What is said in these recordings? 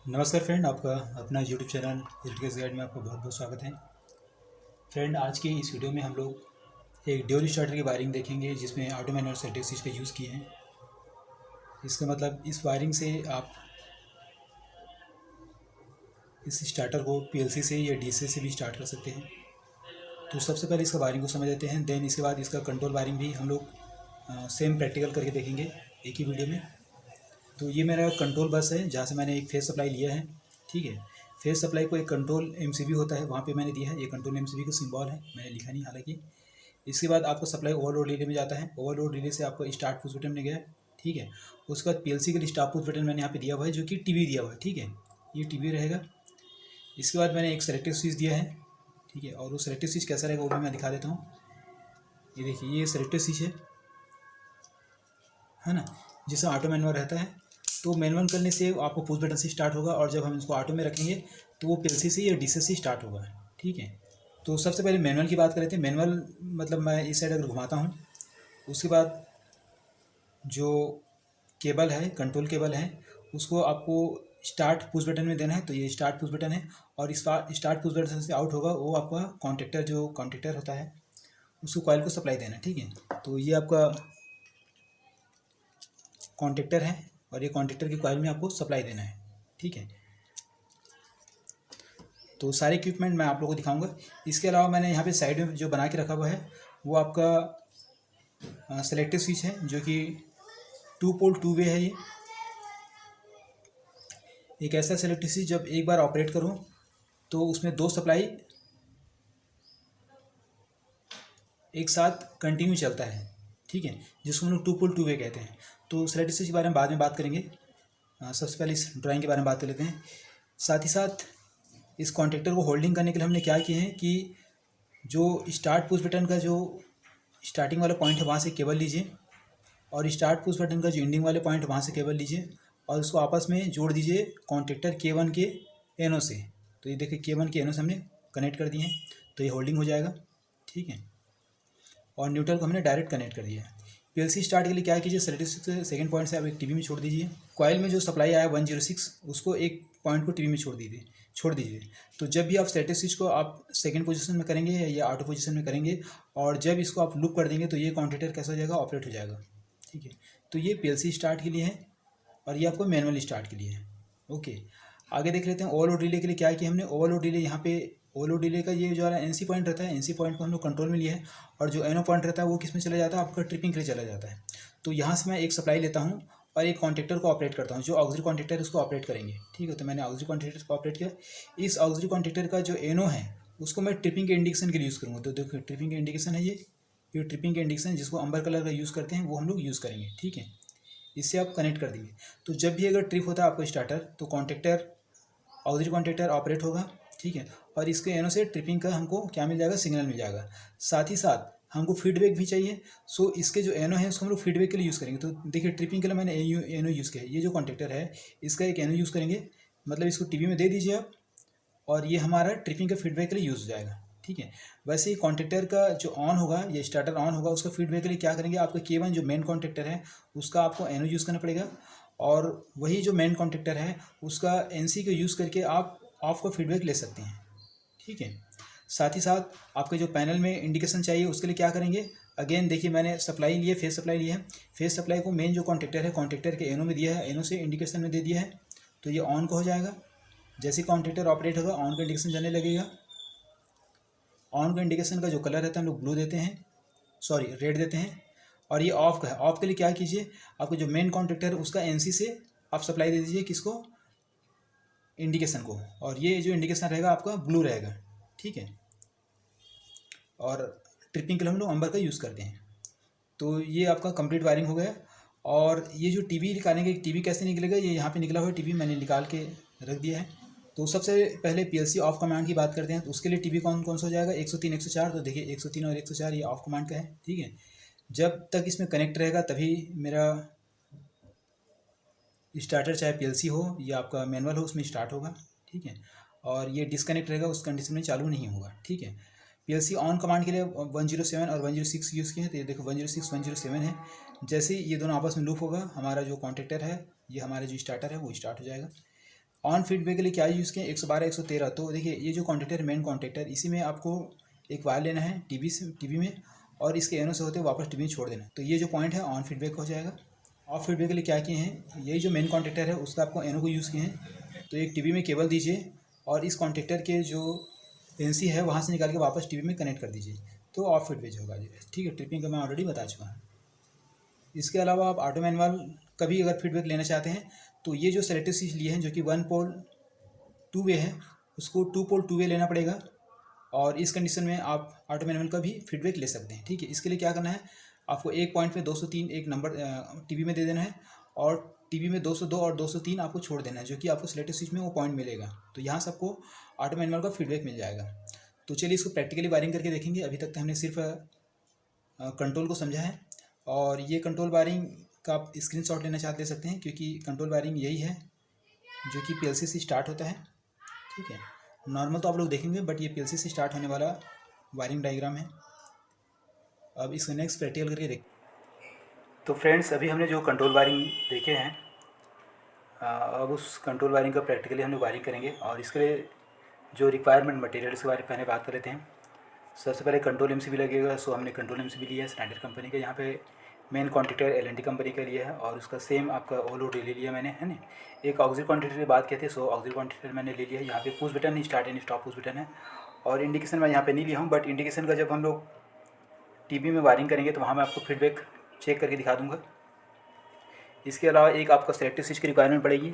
नमस्कार फ्रेंड, आपका अपना यूट्यूब चैनल इलेक्ट्रिकल गाइड में आपका बहुत बहुत स्वागत है। फ्रेंड, आज की इस वीडियो में हम लोग एक ड्यूल स्टार्टर की वायरिंग देखेंगे जिसमें ऑटो मैनुअल सेटिंग स्विच का यूज़ किए हैं। इसका मतलब इस वायरिंग से आप इस स्टार्टर को पीएलसी से या डीसी से भी स्टार्ट कर सकते हैं। तो सबसे पहले इसका वायरिंग को समझ लेते हैं, देन इसके बाद इसका कंट्रोल वायरिंग भी हम लोग सेम प्रैक्टिकल करके देखेंगे एक ही वीडियो में। तो ये मेरा कंट्रोल बस है जहाँ से मैंने एक फेस सप्लाई लिया है। ठीक है, फेस सप्लाई को एक कंट्रोल एमसीबी होता है, वहाँ पे मैंने दिया है। ये कंट्रोल एमसीबी का सिंबल है, मैंने लिखा नहीं हालांकि। इसके बाद आपका सप्लाई ओवरलोड रिले में जाता है। ओवरलोड रिले से आपको स्टार्ट पुश बटन में गया है। ठीक है, उसके बाद पीएलसी के लिए स्टॉप पुश बटन मैंने यहाँ पे दिया हुआ है जो कि टीवी दिया हुआ है। ठीक है, ये टीवी रहेगा। इसके बाद मैंने एक सेलेक्टिव स्विच दिया है। ठीक है, और वो सेलेक्टिव स्विच कैसा रहेगा वो भी मैं दिखा देता हूँ। ये देखिए, ये सेलेक्टिव स्विच है ना, जिसमें ऑटो मैनुअल रहता है। तो मैनुअल करने से आपको पुश बटन से स्टार्ट होगा, और जब हम इसको ऑटो में रखेंगे तो वो पीएलसी से या डीसी से स्टार्ट होगा। ठीक है, तो सबसे पहले मैनुअल की बात कर लेते हैं। मैनुअल मतलब मैं इस साइड अगर घुमाता हूँ, उसके बाद जो केबल है, कंट्रोल केबल है, उसको आपको स्टार्ट पुश बटन में देना है। तो ये स्टार्ट पुश बटन है, और इस स्टार्ट पुश बटन से आउट होगा वो आपका कॉन्टेक्टर, जो कॉन्टेक्टर होता है उसको कॉइल को सप्लाई देना है। ठीक है, तो ये आपका कॉन्टेक्टर है, और ये कॉन्टेक्टर की कॉइल में आपको सप्लाई देना है। ठीक है, तो सारे इक्विपमेंट मैं आप लोगों को दिखाऊंगा। इसके अलावा मैंने यहाँ पे साइड में जो बना के रखा हुआ है वो आपका सेलेक्टिव स्विच है, जो कि 2 पोल 2 वे है। ये एक ऐसा सेलेक्टिव स्विच जब एक बार ऑपरेट करो तो उसमें 2 सप्लाई एक साथ कंटिन्यू चलता है। ठीक है, जिसको हम लोग 2 पोल 2 वे कहते हैं। तो सेलेक्टिव स्विच के बारे में बाद में बात करेंगे। सबसे पहले इस ड्राइंग के बारे में बात कर लेते हैं। साथ ही साथ इस कॉन्टेक्टर को होल्डिंग करने के लिए हमने क्या किए हैं कि जो स्टार्ट पुश बटन का जो स्टार्टिंग वाला पॉइंट है वहाँ से केबल लीजिए, और स्टार्ट पुश बटन का जो एंडिंग वाले पॉइंट वहाँ से केबल लीजिए, और उसको आपस में जोड़ दीजिए कॉन्टेक्टर K1 के एनो से। तो ये देखिए, K1 के एनो से हमने कनेक्ट कर दिए हैं, तो ये होल्डिंग हो जाएगा। ठीक है, और न्यूट्रल को हमने डायरेक्ट कनेक्ट कर दिया है। पीएलसी स्टार्ट के लिए क्या कीजिए, सेकंड पॉइंट से आप एक टीवी में छोड़ दीजिए। कॉइल में जो सप्लाई आया 106, उसको एक पॉइंट को टीवी में छोड़ दीजिए। तो जब भी आप स्टेटस स्विच को आप सेकंड पोजीशन में करेंगे या ऑटो पोजीशन में करेंगे, और जब इसको आप लूप कर देंगे तो ये कॉन्टेक्टर कैसा हो जाएगा, ऑपरेट हो जाएगा। ठीक है, तो ये पीएलसी स्टार्ट के लिए है, और ये आपको मैनुअल स्टार्ट के लिए है। ओके, आगे देख लेते हैं ओवरलोड रिले के लिए क्या किया हमने। ओवरलोड रिले यहाँ पे ओवरलोड डिले का ये जो एनसी पॉइंट रहता है, एनसी पॉइंट को हम लोग कंट्रोल में लिया है, और जो एनो पॉइंट रहता है वो किस में चला जाता है, आपका ट्रिपिंग के लिए चला जाता है। तो यहाँ से मैं एक सप्लाई लेता हूँ और एक कॉन्टेक्टर को ऑपरेट करता हूँ, जो ऑक्सिलरी कॉन्टेक्टर उसको ऑपरेट करेंगे। ठीक है, तो मैंने ऑक्सिलरी कॉन्टेक्टर को ऑपरेट किया। इस ऑक्सिलरी कॉन्टेक्टर का जो एनो है उसको मैं ट्रिपिंग के इंडिकेशन के लिए यूज़ करूँगा। तो देखो, ट्रिपिंग के इंडिकेशन है ये ट्रिपिंग के इंडिकेशन जिसको अंबर कलर का यूज़ करते हैं वो हम लोग यूज़ करेंगे। ठीक है, इससे आप कनेक्ट कर देंगे। तो जब भी अगर ट्रिप होता है आपका स्टार्टर, तो कॉन्टेक्टर ऑक्सिलरी कॉन्टेक्टर ऑपरेट होगा। ठीक है, और इसके एनो से ट्रिपिंग का हमको क्या मिल जाएगा, सिग्नल मिल जाएगा। साथ ही साथ हमको फीडबैक भी चाहिए। सो इसके जो एनो है उसको हम लोग फीडबैक के लिए यूज़ करेंगे। तो देखिए, ट्रिपिंग के लिए मैंने एनो यूज़ किया है। ये जो कॉन्टेक्टर है इसका एक एनो यूज़ करेंगे, मतलब इसको टीवी में दे दीजिए आप, और ये हमारा ट्रिपिंग का फीडबैक के लिए यूज़ हो जाएगा। ठीक है, वैसे ही कॉन्टेक्टर का जो ऑन होगा, ये स्टार्टर ऑन होगा, उसका फीडबैक के लिए क्या करेंगे, आपका K1 जो मेन कॉन्टेक्टर है उसका आपको एनो यूज़ करना पड़ेगा, और वही जो मेन कॉन्टेक्टर है उसका NC को यूज़ करके आप ऑफ का फीडबैक ले सकते हैं। ठीक है, साथ ही साथ आपके जो पैनल में इंडिकेशन चाहिए उसके लिए क्या करेंगे, अगेन देखिए, मैंने सप्लाई लिए, फेस सप्लाई लिया है। फेस सप्लाई को मेन जो कॉन्टेक्टर है कॉन्टेक्टर के एनो में दिया है, एनो से इंडिकेशन में दे दिया है, तो ये ऑन का हो जाएगा। जैसे कॉन्टेक्टर ऑपरेट होगा ऑन का इंडिकेशन जाने लगेगा। ऑन का इंडिकेशन का जो कलर रहता है हम लोग ब्लू देते हैं, सॉरी रेड देते हैं। और ये ऑफ का है, ऑफ के लिए क्या कीजिए, आपको जो मेन कॉन्टेक्टर है उसका NC से आप सप्लाई दे दीजिए, किसको, इंडिकेशन को, और ये जो इंडिकेशन रहेगा आपका ब्लू रहेगा। ठीक है, और ट्रिपिंग के लिए हम लोग अंबर का यूज़ करते हैं। तो ये आपका कंप्लीट वायरिंग हो गया। और ये जो टीवी निकालेंगे, टीवी कैसे निकलेगा, ये यहाँ पे निकला हुआ है टीवी, मैंने निकाल के रख दिया है। तो सबसे पहले पीएलसी ऑफ कमांड की बात करते हैं। तो उसके लिए टीवी कौन कौन सा हो जाएगा, 103 104। तो देखिए, 103 और 104 ये ऑफ कमांड का है। ठीक है, जब तक इसमें कनेक्ट रहेगा तभी मेरा स्टार्टर, चाहे पीएलसी हो या आपका मैनुअल हो, उसमें स्टार्ट होगा। ठीक है, और ये डिस्कनेक्ट रहेगा, उस कंडीशन में चालू नहीं होगा। ठीक है, पीएलसी ऑन कमांड के लिए 107 और 106 यूज़ किए हैं। तो ये देखो, 106 107 है। जैसे ही ये दोनों आपस में लूप होगा, हमारा जो कॉन्टेक्टर है, ये हमारा जो स्टार्टर है वो स्टार्ट हो जाएगा। ऑन फीडबैक के लिए क्या यूज़ किया 112 113। तो देखिए ये जो कॉन्टेक्टर है मेन कॉन्टेक्टर, इसी में आपको एक वायर लेना है टीवी में, और इसके एनो से होते वापस टीवी में छोड़ देना। तो ये जो पॉइंट है ऑन फीडबैक हो जाएगा। ऑफ फीडबैक के लिए क्या किए हैं, यही जो मेन कॉन्टेक्टर है उसका आपको एनो को यूज़ किए हैं। तो एक टीवी में केबल दीजिए और इस कॉन्टेक्टर के जो एनसी है वहाँ से निकाल के वापस टीवी में कनेक्ट कर दीजिए, तो ऑफ फीडबैक होगा जी। ठीक है, ट्रिपिंग का मैं ऑलरेडी बता चुका हूँ। इसके अलावा आप ऑटो मैनुअल का भी अगर फीडबैक लेना चाहते हैं तो ये जो सेलेक्टिव स्विच लिए हैं जो कि 1 पोल 2 वे है, उसको 2 पोल 2 वे लेना पड़ेगा। और इस कंडीशन में आप ऑटो मैनुअल का भी फीडबैक ले सकते हैं। ठीक है, इसके लिए क्या करना है, आपको एक पॉइंट पे 203 एक नंबर टीवी में दे देना है, और टीवी में 202 और 203 आपको छोड़ देना है, जो कि आपको सेलेक्टिव स्विच में वो पॉइंट मिलेगा। तो यहाँ से आपको ऑटो मैनुअल का फीडबैक मिल जाएगा। तो चलिए इसको प्रैक्टिकली वायरिंग करके देखेंगे। अभी तक तो हमने सिर्फ कंट्रोल को समझा है, और ये कंट्रोल वायरिंग का आप स्क्रीनशॉट लेना चाहते ले सकते हैं, क्योंकि कंट्रोल वायरिंग यही है जो कि पीएलसी से स्टार्ट होता है। ठीक है, नॉर्मल तो आप लोग देखेंगे, बट ये पीएलसी से स्टार्ट होने वाला वायरिंग डायग्राम है। अब इसको नेक्स्ट प्रैक्टिकल करके देख। तो फ्रेंड्स, अभी हमने जो कंट्रोल वायरिंग देखे हैं, अब उस कंट्रोल वायरिंग का प्रैक्टिकली हम लोग वायरिंग करेंगे। और इसके लिए जो रिक्वायरमेंट मटेरियल्स के बारे में पहले बात कर लेते हैं। सबसे पहले कंट्रोल एमसीबी लगेगा। सो हमने कंट्रोल एमसीबी लिया है स्टैंडर्ड कंपनी का। यहाँ पे मेन क्वांटिटर एल&टी कंपनी का लिया है, और उसका सेम आपका ऑल ओवर ले लिया मैंने, है ना। एक ऑक्सिल क्वांटिटर की बात कहते हैं, सो ऑक्सिल क्वांटिटर मैंने ले लिया है। यहाँ पे push button start and stop push button है, और इंडिकेशन मैं यहाँ पे नहीं लिया हूँ, बट इंडिकेशन का जब हम लोग टीवी में वायरिंग करेंगे तो वहाँ मैं आपको फीडबैक चेक करके दिखा दूँगा। इसके अलावा एक आपका सेलेक्टिव स्विच की रिक्वायरमेंट पड़ेगी।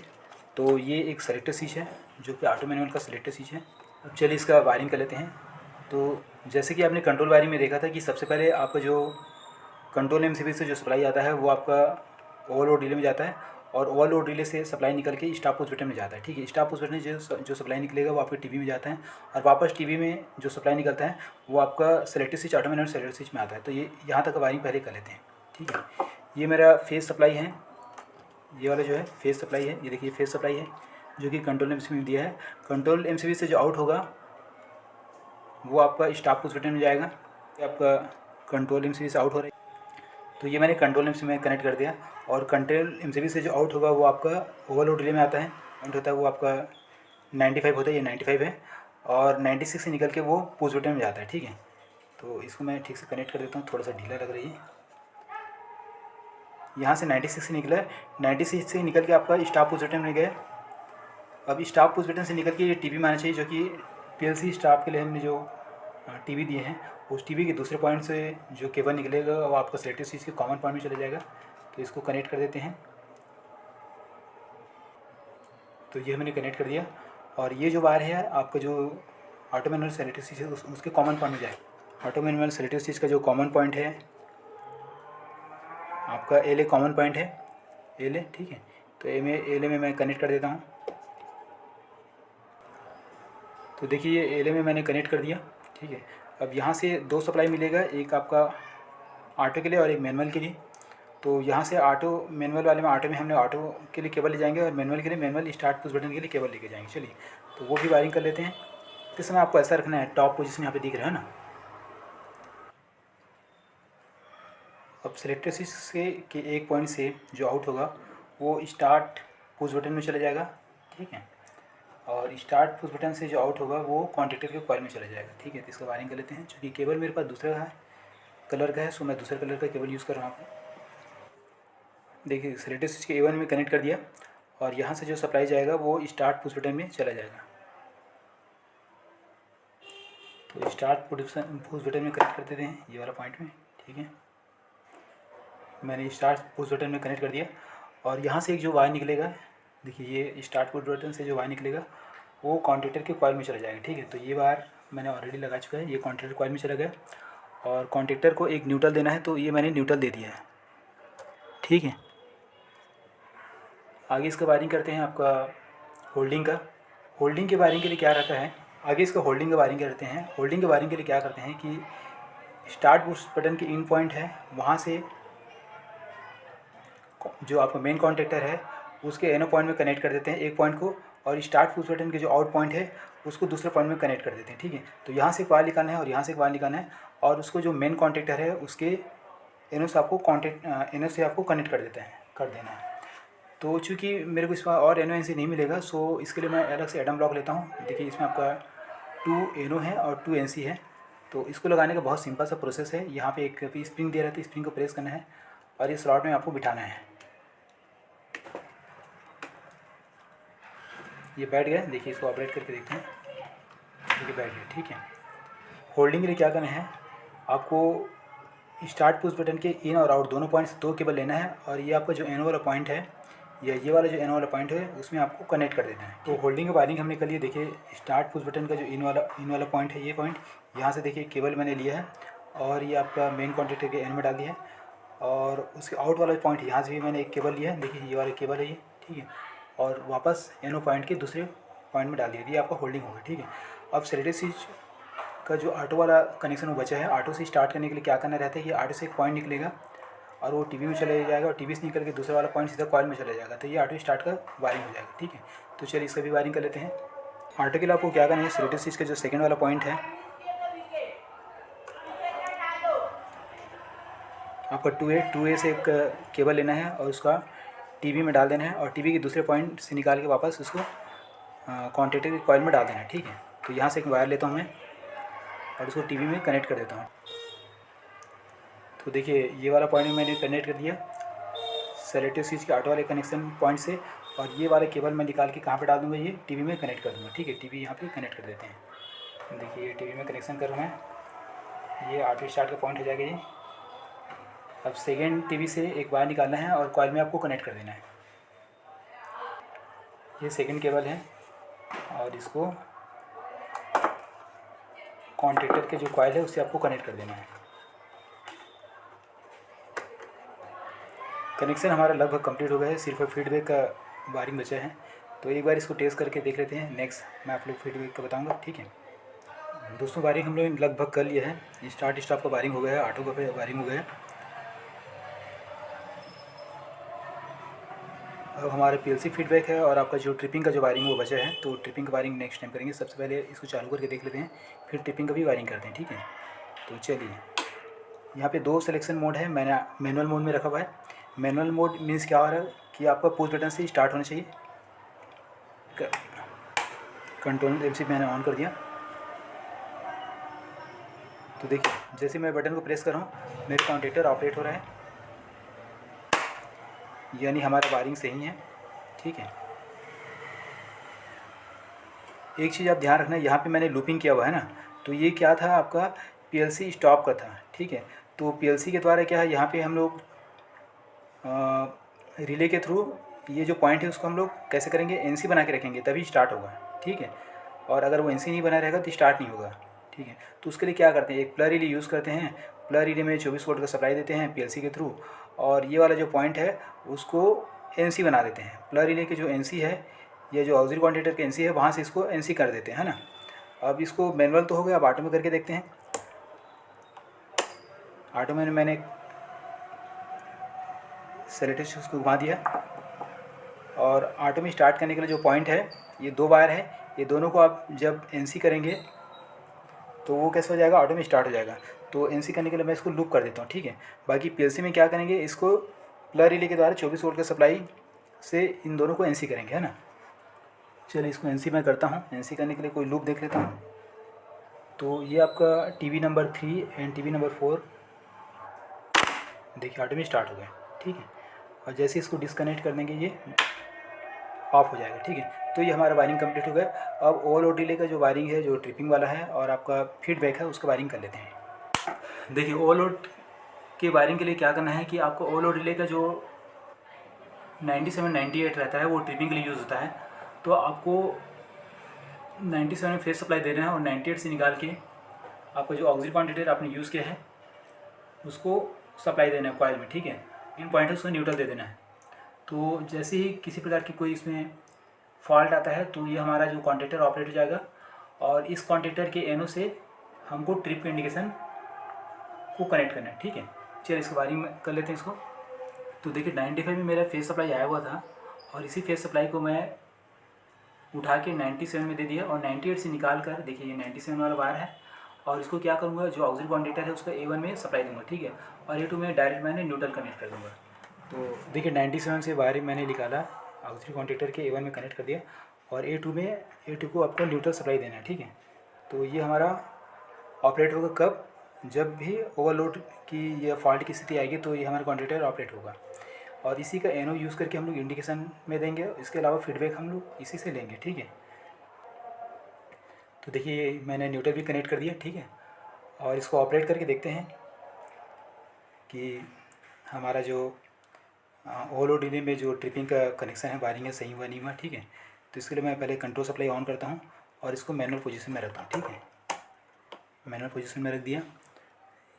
तो ये एक सेलेक्टिव स्विच है जो कि ऑटो मैनुअल का सेलेक्टिव स्विच है। अब चलिए इसका वायरिंग कर लेते हैं। तो जैसे कि आपने कंट्रोल वायरिंग में देखा था कि सबसे पहले आपका जो कंट्रोल एमसीबी से जो सप्लाई आता है वो आपका ओवरलोड रिले में जाता है, और ओवरलोड रिले से सप्लाई निकल के स्टॉप पुश बटन में जाता है। ठीक है, स्टॉप पुश बटन जो सप्लाई निकलेगा वो आपके टीवी में जाता है, और वापस टीवी में जो सप्लाई निकलता है वो आपका selective switch auto manual selective switch में आता है। तो ये यहाँ तक वायरिंग पहले कर लेते हैं। ठीक है, ये मेरा फेज सप्लाई है, ये वाला जो है फेज सप्लाई है। ये देखिए फेज सप्लाई है जो कि कंट्रोल एमसीबी में दिया है। कंट्रोल एमसीबी से जो आउट होगा वो आपका स्टॉप पुश बटन में जाएगा। आपका कंट्रोल एमसीबी से आउट हो रहा है, तो ये मैंने कंट्रोल एमसीबी में कनेक्ट कर दिया। और कंट्रोल एमसीबी से जो आउट होगा वो आपका ओवरलोड रिले में आता है, पॉइंट होता है वो आपका 95 होता है, ये 95 है, और 96 से निकल के वो पुश बटन में जाता है। ठीक है, तो इसको मैं ठीक से कनेक्ट कर देता हूँ, थोड़ा सा ढीला लग रही है। यहाँ से 96 से निकला है, 96 से निकल के आपका स्टॉप पुश बटन में गया। अब स्टॉप पुश बटन से निकल के ये टीवी में आना चाहिए, जो कि पीएलसी स्टॉप के लिए हमने जो टीवी दिए हैं, उस टीवी के दूसरे पॉइंट से जो केबल निकलेगा वो आपका सेलेक्टिव स्विच के कॉमन पॉइंट में चला जाएगा। तो इसको कनेक्ट कर देते हैं। तो ये हमने कनेक्ट कर दिया, और ये जो वायर है आपका जो ऑटो मैनुअल सेलेक्टिव स्विच है उसके कॉमन पॉइंट में जाएगा। ऑटो मैनुअल सेलेक्टिव स्विच का जो कॉमन पॉइंट है आपका एल ए कॉमन पॉइंट है, एल ए। ठीक है, तो एल ए में मैं कनेक्ट कर देता हूँ। तो देखिए ये एल ए में मैंने कनेक्ट कर दिया। ठीक है, अब यहाँ से दो सप्लाई मिलेगा, एक आपका ऑटो के लिए और एक मैनुअल के लिए। तो यहाँ से ऑटो मैनुअल वाले में, ऑटो में हमने ऑटो के लिए केबल ले जाएंगे, और मैनुअल के लिए मैनुअल स्टार्ट पुश बटन के लिए केबल लेके जाएंगे। चलिए, तो वो भी वायरिंग कर लेते हैं। इस समय आपको ऐसा रखना है, टॉप पोजीशन यहाँ पे दिख रहा है ना। अब सेलेक्टिव स्विच से के एक पॉइंट से जो आउट होगा वो स्टार्ट पुश बटन में चला जाएगा। ठीक है, और स्टार्ट पुश बटन से जो आउट होगा वो कॉन्टेक्टर के कॉइल में चला जाएगा। ठीक है, तो इसका वायरिंग कर लेते हैं। चूँकि केबल मेरे पास दूसरा है कलर का है, सो मैं दूसरे कलर का केबल यूज़ कर रहा हूँ। देखिए सेलेक्टिव स्विच के A1 में कनेक्ट कर दिया, और यहाँ से जो सप्लाई जाएगा वो स्टार्ट पुश बटन में चला जाएगा। तो स्टार्ट पुश बटन में कनेक्ट कर देते हैं, ये वाला पॉइंट में। ठीक है, मैंने स्टार्ट पुश बटन में कनेक्ट कर दिया, और यहाँ से एक जो वायर निकलेगा, देखिए ये स्टार्ट पुश बटन से जो वायर निकलेगा वो कॉन्टेक्टर के कॉइल में चला जाएगा। ठीक है, तो ये वायर मैंने ऑलरेडी लगा चुका है, ये कॉन्टेक्टर कॉइल में चला गया, और कॉन्टेक्टर को एक न्यूट्रल देना है, तो ये मैंने न्यूट्रल दे दिया है। ठीक है, आगे इसका वायरिंग करते हैं आपका होल्डिंग का। होल्डिंग के वायरिंग के लिए क्या रहता है, आगे इसका होल्डिंग का वायरिंग करते हैं। होल्डिंग के वायरिंग के लिए क्या करते हैं कि स्टार्ट पुश बटन के इन पॉइंट है, वहाँ से जो आपका मेन कॉन्टेक्टर है उसके एनो पॉइंट में कनेक्ट कर देते हैं एक पॉइंट को, और स्टार्ट पुश बटन के जो आउट पॉइंट है उसको दूसरे पॉइंट में कनेक्ट कर देते हैं। ठीक है, तो यहाँ से एक वायर निकालना है और यहाँ से एक वायर निकालना है, और उसको जो मेन कॉन्टेक्टर है उसके एनो से आपको कनेक्ट कर देना है। तो चूँकि मेरे को इसमें और एनो एन सी नहीं मिलेगा, सो इसके लिए मैं अलग से एडम ब्लॉक लेता हूँ। देखिए इसमें आपका 2 एनो है और 2 एन सी है। तो इसको लगाने का बहुत सिंपल सा प्रोसेस है। यहाँ पे एक स्प्रिंग दे रहा है, स्प्रिंग को प्रेस करना है और इस स्लॉट में आपको बिठाना है। ये बैठ गया। देखिए इसको ऑपरेट करके देखते हैं। देखिए बैठ गया, ठीक है। होल्डिंग के लिए क्या करना है, आपको स्टार्ट पुश बटन के इन और आउट दोनों पॉइंट्स 2 केबल लेना है और ये आपका जो एनो वाला पॉइंट है या ये वाला जो एनो वाला पॉइंट है उसमें आपको कनेक्ट कर देना है। तो होल्डिंग का वायरिंग हमने कर लिया। देखिए स्टार्ट पुश बटन का जो इन वाला पॉइंट है, ये पॉइंट यहाँ से देखिए केबल मैंने लिया है और ये आपका मेन कॉन्टेक्टर के एन में डाल दिया है और उसके आउट वाला पॉइंट यहाँ से भी मैंने एक केबल लिया है। देखिए ये वाला केबल है ये, ठीक है, और वापस एनो पॉइंट के दूसरे पॉइंट में डाल दिया। ये आपका होल्डिंग होगा, ठीक है। अब सेलेक्टेड स्विच का जो ऑटो वाला कनेक्शन वो बचा है, ऑटो से स्टार्ट करने के लिए क्या करना रहता है कि ऑटो से एक पॉइंट निकलेगा और वो टीवी में चले जाएगा और टीवी से निकल के दूसरा वाला पॉइंट सीधा कॉइल में चला जाएगा। तो ये ऑटो स्टार्ट का वायरिंग हो जाएगा, ठीक है। तो चलिए इसका भी वायरिंग कर लेते हैं। ऑटो के लिए आपको क्या करना है, सेलेक्टेड स्विच का जो सेकंड वाला पॉइंट है आपका 2A से एक केबल लेना है और उसका टीवी में डाल देना है और टीवी के दूसरे पॉइंट से निकाल के वापस उसको कॉन्टेक्टर के कॉइल में डाल देना है, ठीक है। तो यहाँ से एक वायर लेता हूँ मैं और उसको टीवी में कनेक्ट कर देता हूँ। तो देखिए ये वाला पॉइंट मैंने कनेक्ट कर दिया सेलेक्टेड स्विच के ऑटो वाले कनेक्शन पॉइंट से और ये वाला केबल मैं निकाल के कहाँ पे डाल दूँगा, ये टीवी में कनेक्ट कर दूँगा, ठीक है। टीवी यहाँ पे कनेक्ट कर देते हैं। देखिए ये टीवी में कनेक्शन कर रहा मैं, ये ऑटो स्टार्ट का पॉइंट हो जाएगा ये। अब सेकेंड टीवी से एक वायर निकालना है और कॉइल में आपको कनेक्ट कर देना है। ये सेकेंड केबल है और इसको कॉन्टेक्टर के जो कॉइल है उससे आपको कनेक्ट कर देना है। कनेक्शन हमारा लगभग कंप्लीट हो गया है, सिर्फ फीडबैक का वायरिंग बचा है। तो एक बार इसको टेस्ट करके देख लेते हैं, नेक्स्ट मैं आप लोग फीडबैक का बताऊंगा, ठीक है। दोस्तों वायरिंग हम लोग लगभग कर लिया है। स्टार्ट स्टॉप का वायरिंग हो गया है, ऑटो का वायरिंग हो गया है। अब हमारे पीएलसी फीडबैक है और आपका जो ट्रिपिंग का जो वायरिंग वो बचा है, तो ट्रिपिंग का वायरिंग नेक्स्ट टाइम करेंगे। सबसे पहले इसको चालू करके देख लेते हैं, फिर ट्रिपिंग का भी वायरिंग करते हैं, ठीक है। तो चलिए यहाँ पे 2 सिलेक्शन मोड है, मैंने मैनुअल मोड में रखा हुआ है। मैनुअल मोड मीन्स क्या हो रहा है कि आपका पुश बटन से स्टार्ट होना चाहिए। कंट्रोल एम सी मैंने ऑन कर दिया। तो देखिए जैसे मैं बटन को प्रेस कर रहा हूँ मेरे कॉन्टेक्टर ऑपरेट हो रहा है, यानी हमारा वायरिंग सही है, ठीक है। एक चीज़ आप ध्यान रखना, यहाँ पे मैंने लूपिंग किया हुआ है ना, तो ये क्या था आपका पीएलसी स्टॉप का था, ठीक है। तो पीएलसी के द्वारा क्या है, यहाँ पे हम लोग रिले के थ्रू ये जो पॉइंट है उसको हम लोग कैसे करेंगे, एनसी बना के रखेंगे तभी स्टार्ट होगा, ठीक है। और अगर वो एनसी नहीं बना रहेगा तो स्टार्ट नहीं होगा, ठीक है। तो उसके लिए क्या करते हैं, एक प्लग रिले यूज़ करते हैं। प्लग रिले में 24 वोल्ट का सप्लाई देते हैं पीएलसी के थ्रू और ये वाला जो पॉइंट है उसको एनसी बना देते हैं। प्लग रिले के जो एनसी है या जो ऑक्सिलरी कॉन्टेक्टर के एनसी है वहाँ से इसको एनसी कर देते हैं, है ना। अब इसको मैनुअल तो हो गया, अब ऑटो में करके देखते हैं। ऑटो में मैंने सेलेक्टेड स्विच को घुमा दिया और ऑटो में स्टार्ट करने के लिए जो पॉइंट है ये 2 वायर है, ये दोनों को आप जब एनसी करेंगे तो वो कैसे हो जाएगा, ऑटो में स्टार्ट हो जाएगा। तो एनसी करने के लिए मैं इसको लूप कर देता हूँ, ठीक है। बाकी पीएलसी में क्या करेंगे, इसको प्लग रिले के द्वारा 24 वोल्ट का सप्लाई से इन दोनों को एनसी करेंगे, है ना। चलिए इसको एनसी मैं करता हूँ। एनसी करने के लिए कोई लूप देख लेता हूँ। तो ये आपका TV number 3 and TV number 4 देखिए ऑटो में स्टार्ट हो गया, ठीक है। और जैसे इसको डिस्कनेक्ट कर देंगे ये ऑफ हो जाएगा, ठीक है। तो ये हमारा वायरिंग कंप्लीट हो गया। अब ओवरलोड रिले का जो वायरिंग है, जो ट्रिपिंग वाला है और आपका फीडबैक है, उसका वायरिंग कर लेते हैं। देखिए ओवरलोड के वायरिंग के लिए क्या करना है कि आपको ओवरलोड रिले का जो 9798 रहता है वो ट्रिपिंग के लिए यूज़ होता है। तो आपको 97 में फेस सप्लाई दे रहे हैं और 98 से निकाल के आपका जो ऑक्सिलरी कॉन्टेक्टर आपने यूज़ किया है उसको सप्लाई देना है कॉइल में, ठीक है। इन पॉइंट उसको न्यूट्रल दे देना है। तो जैसे ही किसी प्रकार की कोई इसमें फॉल्ट आता है तो ये हमारा जो कॉन्टेक्टर ऑपरेट हो जाएगा और इस कॉन्टेक्टर के एनो से हमको ट्रिप के इंडिकेशन को कनेक्ट करना है, ठीक है। चलिए इसको वायरिंग कर लेते हैं इसको। तो देखिए 95 में मेरा फेस सप्लाई आया हुआ था और इसी फेस सप्लाई को मैं उठा के 97 में दे दिया और 98 से निकाल कर देखिए ये 97 वाला वायर है और इसको क्या करूँगा, जो ऑक्सिलरी कॉन्टेक्टर है उसका A1 में सप्लाई दूंगा, ठीक है। और A2 में डायरेक्ट मैंने न्यूट्रल कनेक्ट कर दूँगा। तो देखिए 97 से वायरिंग मैंने निकाला, ऑक्सीजन कॉन्टेक्टर के A1 में कनेक्ट कर दिया, और A2 को आपको न्यूट्रल सप्लाई देना है, ठीक है। तो ये हमारा ऑपरेट होगा कब, जब भी ओवरलोड की या फॉल्ट की स्थिति आएगी तो ये हमारा कॉन्टेक्टर ऑपरेट होगा, और इसी का एनो यूज़ करके हम लोग इंडिकेशन में देंगे। इसके अलावा फीडबैक हम लोग इसी से लेंगे, ठीक है। तो देखिए मैंने न्यूट्रल भी कनेक्ट कर दिया, ठीक है, और इसको ऑपरेट करके देखते हैं कि हमारा जो ओवरलोड डिले में जो ट्रिपिंग का कनेक्शन है, वायरिंग है, सही हुआ नहीं हुआ, ठीक है। तो इसके लिए मैं पहले कंट्रोल सप्लाई ऑन करता हूँ और इसको मैनुअल पोजीशन में रखता हूँ, ठीक है। मैनुअल पोजीशन में रख दिया,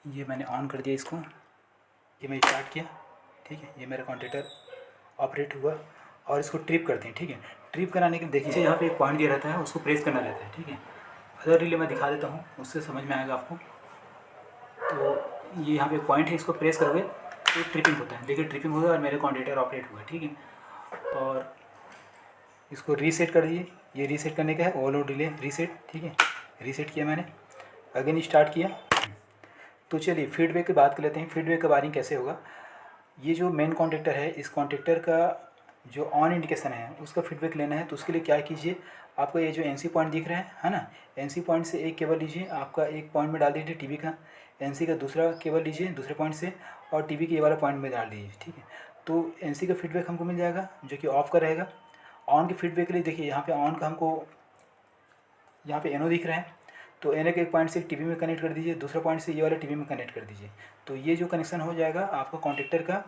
ये मैंने ऑन कर दिया इसको, ये मैं स्टार्ट किया, ठीक है। ये मेरा कॉन्टेक्टर ऑपरेट हुआ, और इसको ट्रिप करते हैं, ठीक है। ट्रिप कराने के लिए देखिए यहाँ पे एक पॉइंट दिया रहता है, उसको प्रेस करना रहता है, ठीक है। अदर रिले मैं दिखा देता हूँ, उससे समझ में आएगा आपको। तो ये यहाँ पे पॉइंट है, इसको प्रेस करोगे तो ट्रिपिंग होता है, देखिए ट्रिपिंग हुआ और मेरे कॉन्टेक्टर ऑपरेट हुआ, ठीक है। और इसको रीसेट कर दीजिए, ये रीसेट करने का है, ओवरलोड डिले रीसेट, ठीक है। रीसेट किया मैंने, अगेन स्टार्ट किया। तो चलिए फीडबैक की बात कर लेते हैं, फीडबैक का वायरिंग कैसे होगा। ये जो मेन कॉन्टेक्टर है, इस कॉन्टेक्टर का जो ऑन इंडिकेशन है उसका फीडबैक लेना है। तो उसके लिए क्या कीजिए, आपको ये जो एनसी पॉइंट दिख रहा है ना, एनसी पॉइंट से एक केबल लीजिए, आपका एक पॉइंट में डाल दीजिए टीवी का, एनसी का दूसरा केबल लीजिए दूसरे पॉइंट से, और टीवी के ये वाला पॉइंट में डाल दीजिए, ठीक है। तो एनसी का फीडबैक हमको मिल जाएगा जो कि ऑफ का रहेगा। ऑन के फीडबैक के लिए देखिए यहाँ पे ऑन का हमको यहाँ पे एनो दिख रहा है, तो एनो के एक पॉइंट से टीवी में कनेक्ट कर दीजिए, दूसरा पॉइंट से ये वाले टीवी में कनेक्ट कर दीजिए। तो ये जो कनेक्शन हो जाएगा आपका कॉन्टेक्टर का,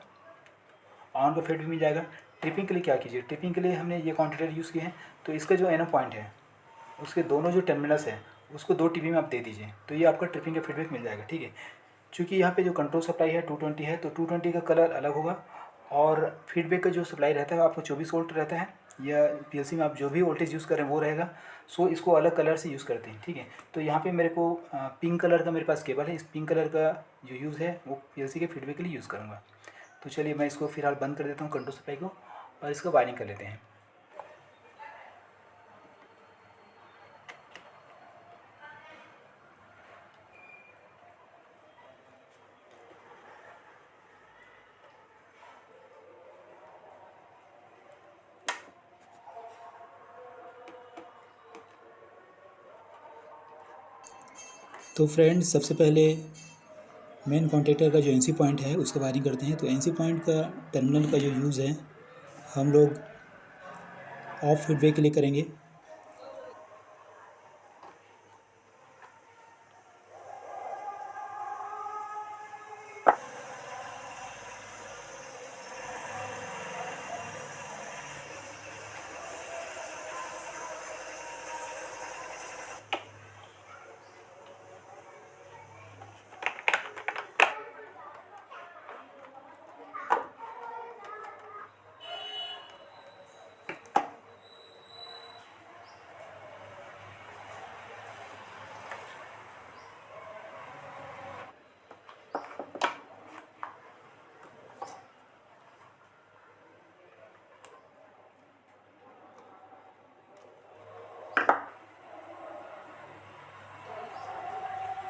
ऑन का फीडबैक मिल जाएगा। ट्रिपिंग के लिए क्या कीजिए, ट्रिपिंग के लिए हमने ये कॉन्टेक्टर यूज़ किए हैं, तो इसका जो एनो पॉइंट है उसके दोनों जो टर्मिनल्स है उसको दो टीवी में आप दे दीजिए, तो ये आपका ट्रिपिंग का फीडबैक मिल जाएगा, ठीक है। चूँकि यहाँ पे जो कंट्रोल सप्लाई है 220 है, तो 220 का कलर अलग होगा, और फीडबैक का जो सप्लाई रहता है आपको 24 वोल्ट रहता है, या पीएलसी में आप जो भी वोल्टेज यूज़ कर रहे हैं वो रहेगा। सो इसको अलग कलर से यूज़ करते हैं, ठीक है। तो यहाँ पे मेरे को पिंक कलर का मेरे पास केबल है, इस पिंक कलर का जो यूज़ है वो पीएलसी के फीडबैक के लिए यूज़ करूँगा। तो चलिए मैं इसको फिलहाल बंद कर देता हूँ कंट्रोल सप्लाई को, और इसका वायरिंग कर लेते हैं। तो फ्रेंड्स सबसे पहले मेन कॉन्टेक्टर का जो एनसी पॉइंट है उसका वायरिंग करते हैं। तो एनसी पॉइंट का टर्मिनल का जो यूज़ है हम लोग ऑफ फीडबैक के लिए करेंगे।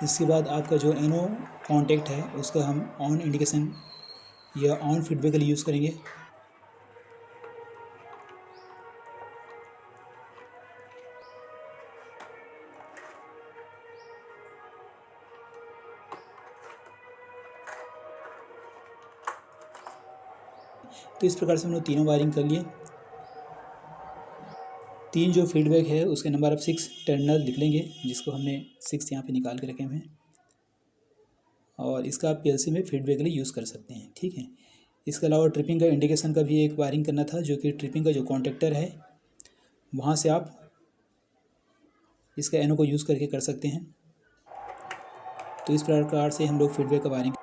इसके बाद आपका जो एनो कॉन्टेक्ट है उसका हम ऑन इंडिकेशन या ऑन फीडबैक के लिए यूज़ करेंगे। तो इस प्रकार से हम लोग तीनों वायरिंग कर लिए। तीन जो फीडबैक है उसके नंबर आप 6 टर्मिनल लिख लेंगे, जिसको हमने 6 यहाँ पे निकाल के रखे हुए हैं, और इसका आप पीएलसी में फीडबैक के लिए यूज़ कर सकते हैं, ठीक है। इसके अलावा ट्रिपिंग का इंडिकेशन का भी एक वायरिंग करना था, जो कि ट्रिपिंग का जो कॉन्टेक्टर है वहाँ से आप इसका एनो को यूज़ करके कर सकते हैं। तो इस प्रकार से हम लोग फीडबैक का वायरिंग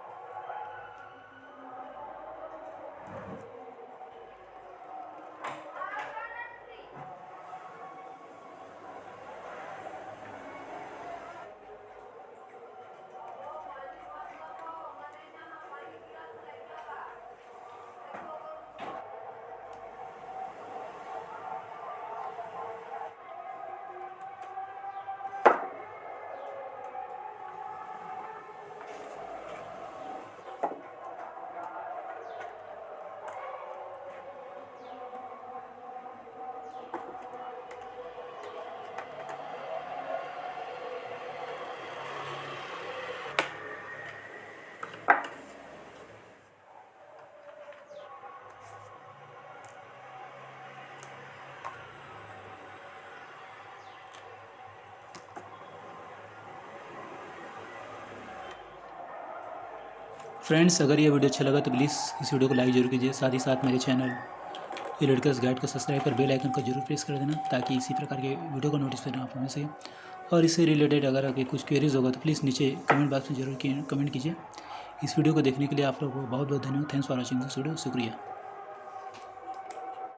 फ्रेंड्स, अगर ये वीडियो अच्छा लगा तो प्लीज़ इस वीडियो को लाइक जरूर कीजिए। साथ ही साथ मेरे चैनल ये लड़कस गाइड को सब्सक्राइब कर बेल आइकन को जरूर प्रेस कर देना, ताकि इसी प्रकार के वीडियो का नोटिफिकेशन आपको मिल सके। और इससे रिलेटेड अगर आगे कुछ क्वेरीज होगा तो प्लीज़ नीचे कमेंट बॉक्स में जरूर कमेंट कीजिए। इस वीडियो को देखने के लिए आप लोगों को बहुत बहुत धन्यवाद। Thanks for watching this video. शुक्रिया।